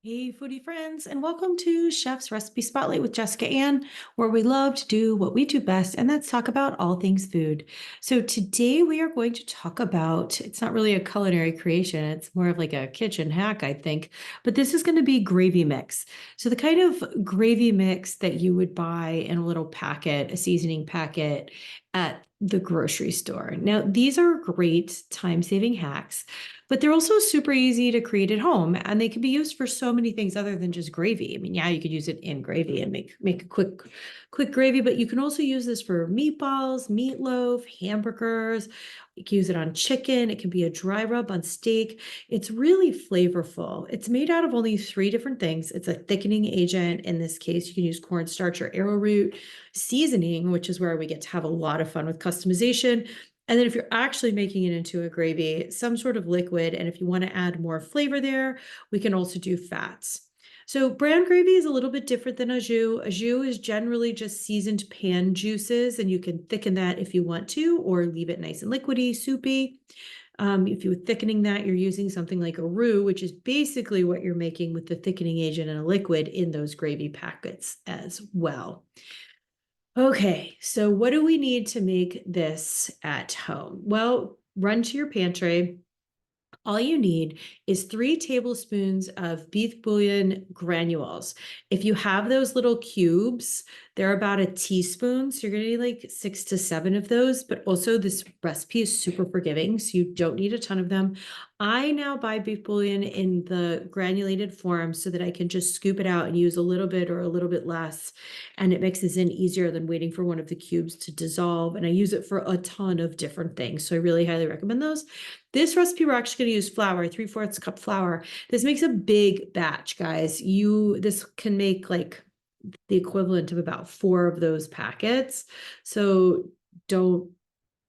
Hey, foodie friends, and welcome to Chef's Recipe Spotlight with Jessica Ann, where we love to do what we do best, and that's talk about all things food. So, today we are going to talk about it's not really a culinary creation, it's more of like a kitchen hack, I think, but this is going to be gravy mix. So, the kind of gravy mix that you would buy in a little packet, a seasoning packet at the grocery store. Now, these are great time saving hacks, but they're also super easy to create at home, and they can be used for so many things other than just gravy. I mean, yeah, you could use it in gravy and make a quick gravy, but you can also use this for meatballs, meatloaf, hamburgers. You can use it on chicken. It can be a dry rub on steak. It's really flavorful. It's made out of only three different things. It's a thickening agent. In this case, you can use cornstarch or arrowroot, seasoning, which is where we get to have a lot of fun with customization. And then if you're actually making it into a gravy, some sort of liquid, and if you want to add more flavor there, we can also do fats. So brown gravy is a little bit different than au jus. Au jus is generally just seasoned pan juices, and you can thicken that if you want to, or leave it nice and liquidy, soupy. If you're thickening that, you're using something like a roux, which is basically what you're making with the thickening agent and a liquid in those gravy packets as well. Okay, so what do we need to make this at home? Well, run to your pantry. All you need is 3 tablespoons of beef bouillon granules. If you have those little cubes, they're about a teaspoon. So you're going to need like 6 to 7 of those. But also, this recipe is super forgiving, so you don't need a ton of them. I now buy beef bouillon in the granulated form so that I can just scoop it out and use a little bit or a little bit less. And it mixes in easier than waiting for one of the cubes to dissolve. And I use it for a ton of different things. So I really highly recommend those. This recipe, we're actually going to use flour, 3/4 cup flour. This makes a big batch, guys. This can make like the equivalent of about 4 of those packets. So don't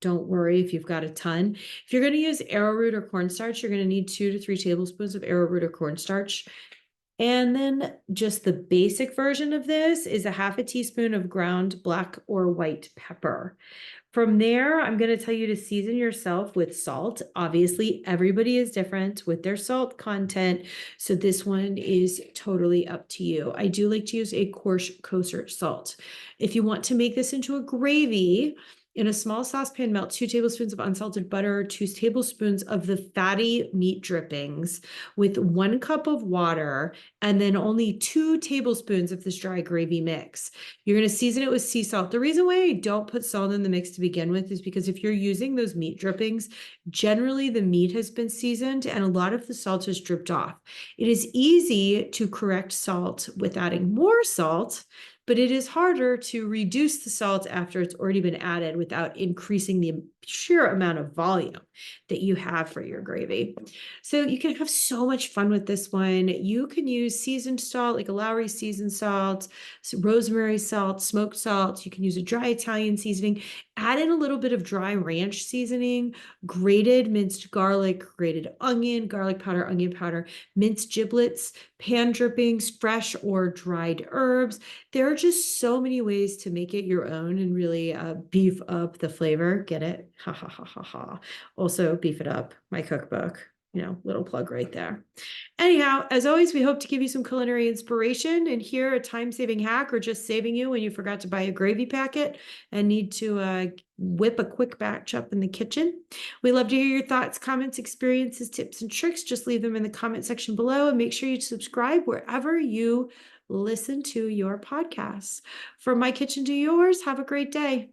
don't worry if you've got a ton. If you're going to use arrowroot or cornstarch, you're going to need 2 to 3 tablespoons of arrowroot or cornstarch. And then just the basic version of this is a half a teaspoon of ground black or white pepper. From there, I'm going to tell you to season yourself with salt. Obviously, everybody is different with their salt content, so this one is totally up to you. I do like to use a coarse kosher salt. If you want to make this into a gravy, in a small saucepan, melt 2 tablespoons of unsalted butter, 2 tablespoons of the fatty meat drippings with 1 cup of water, and then only 2 tablespoons of this dry gravy mix. You're going to season it with sea salt. The reason why I don't put salt in the mix to begin with is because if you're using those meat drippings, generally the meat has been seasoned and a lot of the salt has dripped off. It is easy to correct salt with adding more salt, but it is harder to reduce the salt after it's already been added without increasing the sheer amount of volume that you have for your gravy. So you can have so much fun with this one. You can use seasoned salt, like a Lowry seasoned salt, rosemary salt, smoked salt. You can use a dry Italian seasoning. Add in a little bit of dry ranch seasoning, grated minced garlic, grated onion, garlic powder, onion powder, minced giblets, pan drippings, fresh or dried herbs. There are just so many ways to make it your own and really beef up the flavor. Get it? Ha ha ha ha ha. Also, beef it up, my cookbook. Little plug right there. Anyhow, as always, we hope to give you some culinary inspiration and hear a time-saving hack or just saving you when you forgot to buy a gravy packet and need to whip a quick batch up in the kitchen. We love to hear your thoughts, comments, experiences, tips, and tricks. Just leave them in the comment section below and make sure you subscribe wherever you listen to your podcasts. From my kitchen to yours, have a great day.